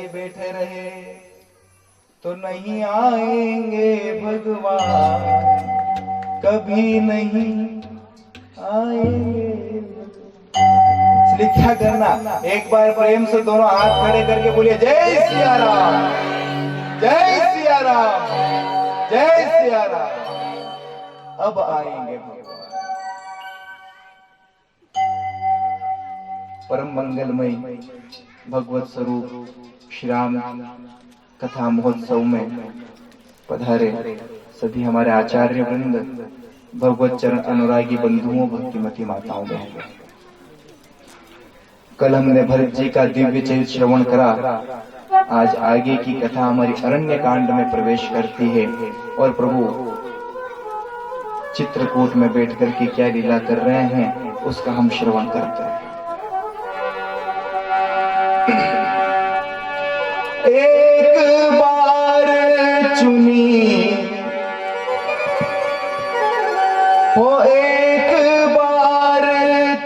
ही बैठे रहे तो नहीं आएंगे भगवान, कभी नहीं आएंगे। इसलिए क्या करना, एक बार प्रेम से दोनों हाथ खड़े करके बोलिए जय सिया राम, जय सिया राम, जय सिया राम। अब आएंगे भगवान। परम मंगलमय भगवत स्वरूप श्री राम कथा महोत्सव में पधारे सभी हमारे आचार्य वृंद, भगवत चरण अनुरागी बंधुओं, भक्तिमती माताओं, बहनों। कल हमने भरत जी का दिव्य चरित श्रवण करा। आज आगे की कथा हमारी अरण्य कांड में प्रवेश करती है और प्रभु चित्रकूट में बैठ करके क्या लीला कर रहे हैं उसका हम श्रवण करते हैं। एक बार चुनी हो, एक बार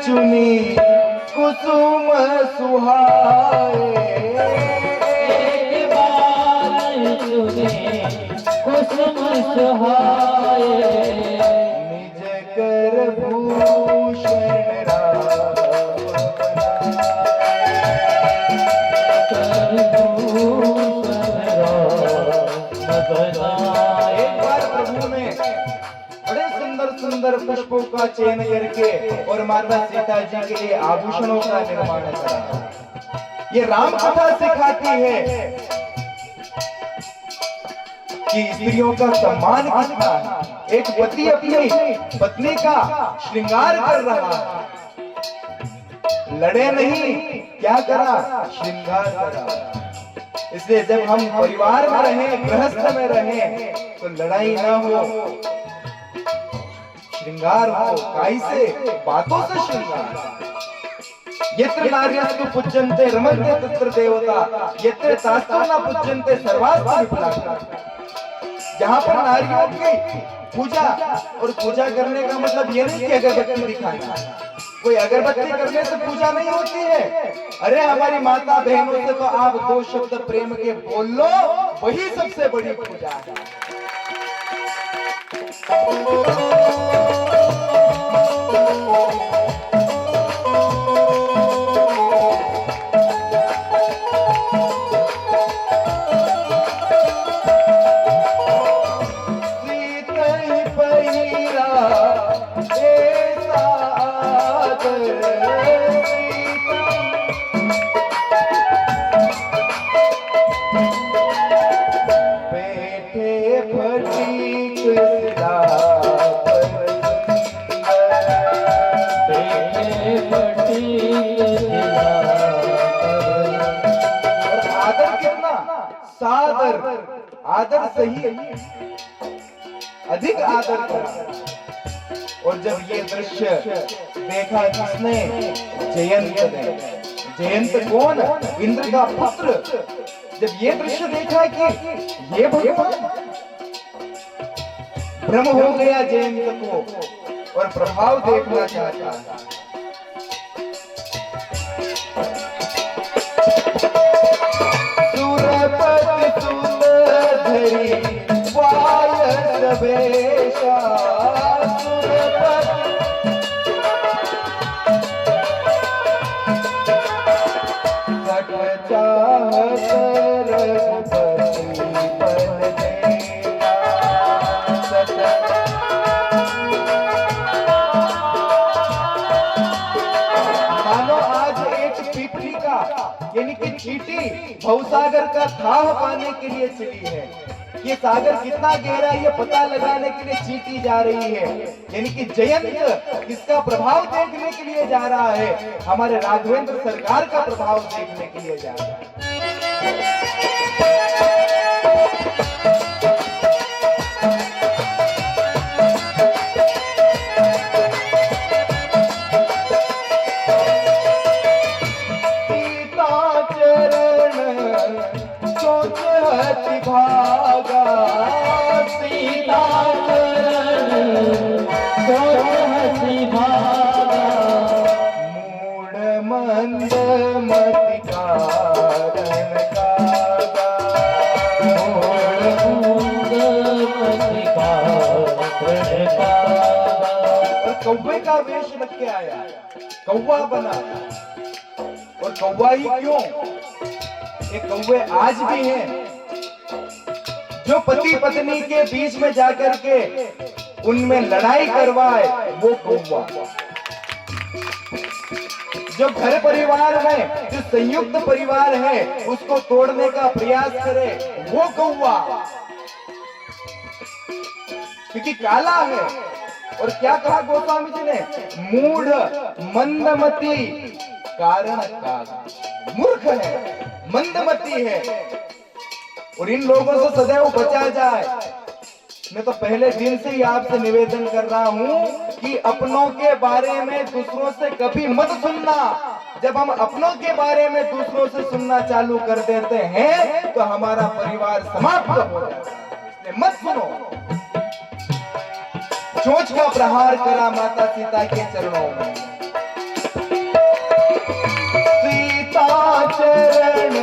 चुनी कुसुम सुहाए, एक बार चुनी कुसुम सुहाए, निज कर भूषण सुंदर पुष्पों का चयन करके और माता सीता जी के लिए आभूषणों का निर्माण करा। ये राम कथा सिखाती है कि स्त्रियों का सम्मान कितना है। एक पति अपनी पत्नी का श्रृंगार कर रहा है, लड़े नहीं, क्या करा, श्रृंगार करा। इसलिए जब हम परिवार में रहें, गृहस्थ में रहें, तो लड़ाई ना हो, श्रृंगार हो। काई से? बातों से श्रृंगार। यत्र नार्यस्तु पूज्यन्ते रमन्ते तत्र देवता, यत्र तास्तो न पूज्यन्ते सर्वास्ति विफला। जहाँ पर नारियों की पूजा, और पूजा करने का मतलब ये नहीं कि अगरबत्ती दिखाना, कोई अगरबत्ती करने से पूजा नहीं होती है। अरे हमारी माता बहनों से तो आप दो शब्द प्रेम के बोल लो, वही सबसे बड़ी पूजा है। आदर सही, अधिक आदर करा। और जब ये दृश्य देखा किसने, जयंत ने। जयंत कौन? इंद्र का पुत्र। जब ये दृश्य देखा कि ये भगवान, भ्रम हो गया जयंत को और प्रभाव देखना चाहता है। यानी कि चींटी भवसागर का थाह पाने के लिए चली है। ये सागर कितना गहरा है ये पता लगाने के लिए चींटी जा रही है। यानी कि जयंत किसका प्रभाव देखने के लिए जा रहा है? हमारे राघवेंद्र सरकार का प्रभाव देखने के लिए जा रहा है। मंद मति कारण का कौवे का वेश रख के आया, कौवा बना। और कौवा ही क्यों, ये कौवे आज भी हैं जो पति पत्नी के बीच में जाकर के उनमें लड़ाई करवाए, वो कौवा। जो घर परिवार में, जो संयुक्त परिवार है, उसको तोड़ने का प्रयास करे, वो कौवा। क्योंकि काला है। और क्या कहा गोस्वामी जी ने, मूढ़ मंदमती कारण का, मूर्ख है, मंदमती है। और इन लोगों से सदैव बचा जाए। मैं तो पहले दिन से ही आपसे निवेदन कर रहा हूं कि अपनों के बारे में दूसरों से कभी मत सुनना। जब हम अपनों के बारे में दूसरों से सुनना चालू कर देते हैं तो हमारा परिवार समाप्त हो जाता है। इसलिए मत सुनो। चोंच का प्रहार करा माता सीता के चरणों में। सीता चरण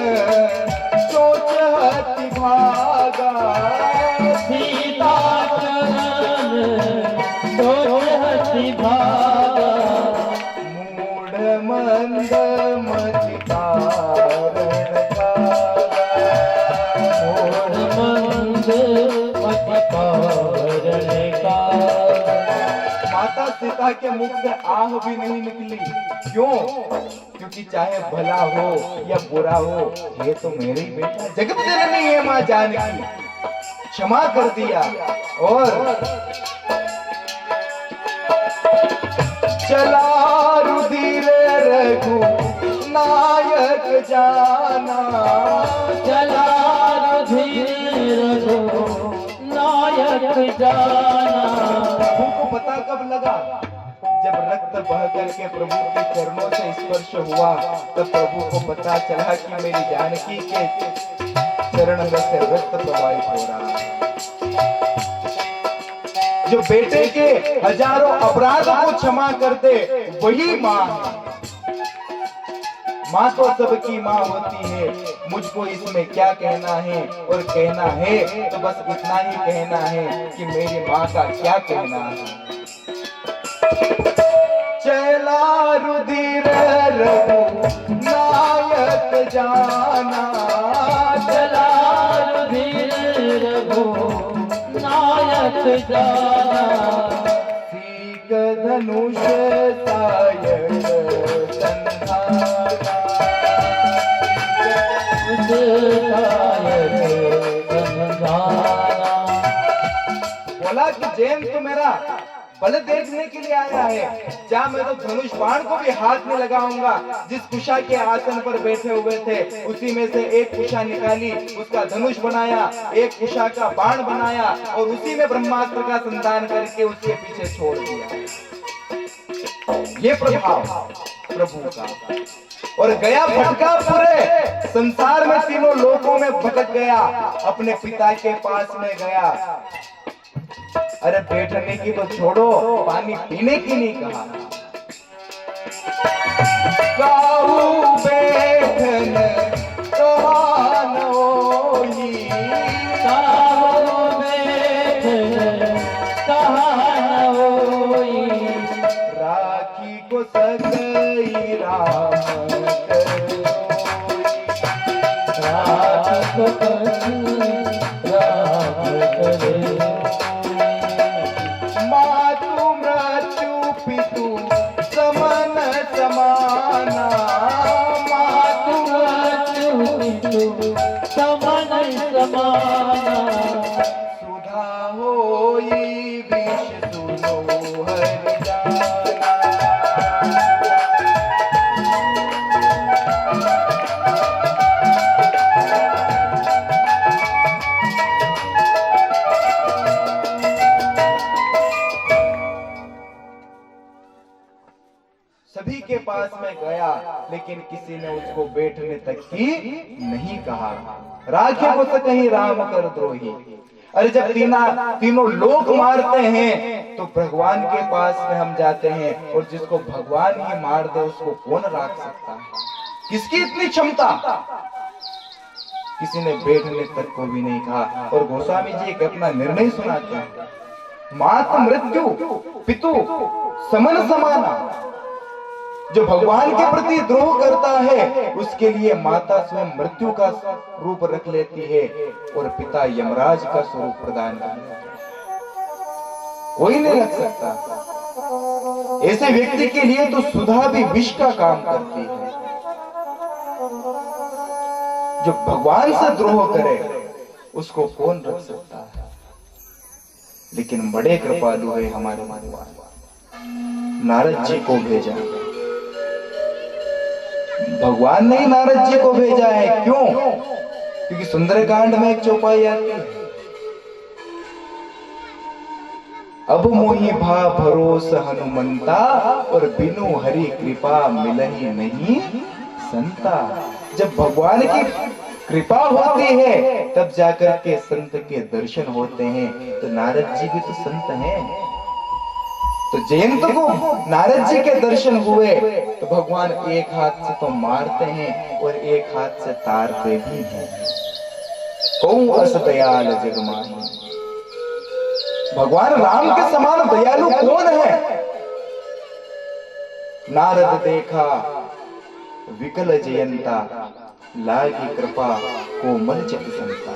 चोंच हति भागा, सीता चरण चोंच हति भागा, मूढ़ मंद मति कारण जागा, मूढ़ मंद मति कारण जागा। माता सीता के मुख से आह भी नहीं निकली। क्यों? क्योंकि चाहे भला हो या बुरा हो, ये तो मेरे ही बेटा जगत जननी है मां जानकी। क्षमा कर दिया। और चला रुधिर रघु नायक जाना, चला रुधिर रघु नायक जाना। प्रभु को पता कब लगा? जब रक्त बह करके प्रभु के चरणों से स्पर्श हुआ, तब प्रभु को पता चला कि मेरी जानकी के चरण में से रक्त प्रवाहित हो रहा है। जो बेटे के हजारों अपराध को क्षमा कर दे, वही मां है। मां तो सबकी मां होती है। मुझको इसमें क्या कहना है? और कहना है तो बस इतना ही कहना है कि मेरी मां का क्या कहना है। चला रुधिर रघु नायक जाना, चला रुधिर रघु नायक जाना। सीक धनुष सायक संधाना, बोला कि जैन तो मेरा बल देखने के लिए आया है। जा, मैं तो धनुष बाण को भी हाथ में लगाऊंगा। जिस कुशा के आसन पर बैठे हुए थे, उसी में से एक कुशा निकाली, उसका धनुष बनाया, एक कुशा का बाण बनाया और उसी में ब्रह्मास्त्र का संधान करके उसके पीछे छोड़ दिया। ये प्रभाव प्रभु का। और गया भटका, पूरे संसार में तीनों लोकों में भटक गया। अपने पिता के पास में गया। अरे बैठने की तो छोड़ो, पानी पीने की नहीं कहा। काहू बैठन कहान होई, काहू बैठन कहान होई। राखी को सकई राम करोई, राखी को सकई राम करोई। समन समाना, समन समाना। सुधा होई विष सुनो हरि जाना। सभी के पास में गया, लेकिन किसी ने उसको बैठने तक की नहीं कहा। राखे को तो कहीं राम कर द्रोही। अरे जब तीनों लोग मारते हैं तो भगवान के पास में हम जाते हैं, और जिसको भगवान ही मार दे उसको कौन राख सकता है? किसकी इतनी क्षमता? किसी ने बैठने तक को भी नहीं कहा। और गोस्वामी जी एक अपना निर्णय सुनाते हैं। मात मृत्यु पितु समन समाना। जो भगवान के प्रति द्रोह करता है उसके लिए माता स्वयं मृत्यु का रूप रख लेती है और पिता यमराज का स्वरूप प्रदान कर देता है। कोई नहीं रख सकता। ऐसे व्यक्ति के लिए तो सुधा भी विष का काम करती है। जो भगवान से द्रोह करे उसको कौन रख सकता है। लेकिन बड़े कृपालु है हमारे भगवान। नारद जी को भेजा, भगवान ने ही नारद जी को भेजा है। क्यों? क्योंकि सुंदरकांड में एक चौपाई आती है, अब मोहि भा भरोस हनुमंता और बिनु हरि कृपा मिलहि नहीं संता। जब भगवान की कृपा होती है तब जाकर के संत के दर्शन होते हैं। तो नारद जी भी तो संत हैं। तो जयंत को नारद जी के दर्शन हुए तो भगवान एक हाथ से तो मारते हैं और एक हाथ से तारते भी हैं। कौन अस दयाल जगमाही। भगवान राम के समान दयालु कौन है। नारद देखा विकल जयंता, लागी कृपा कोमल चित संता।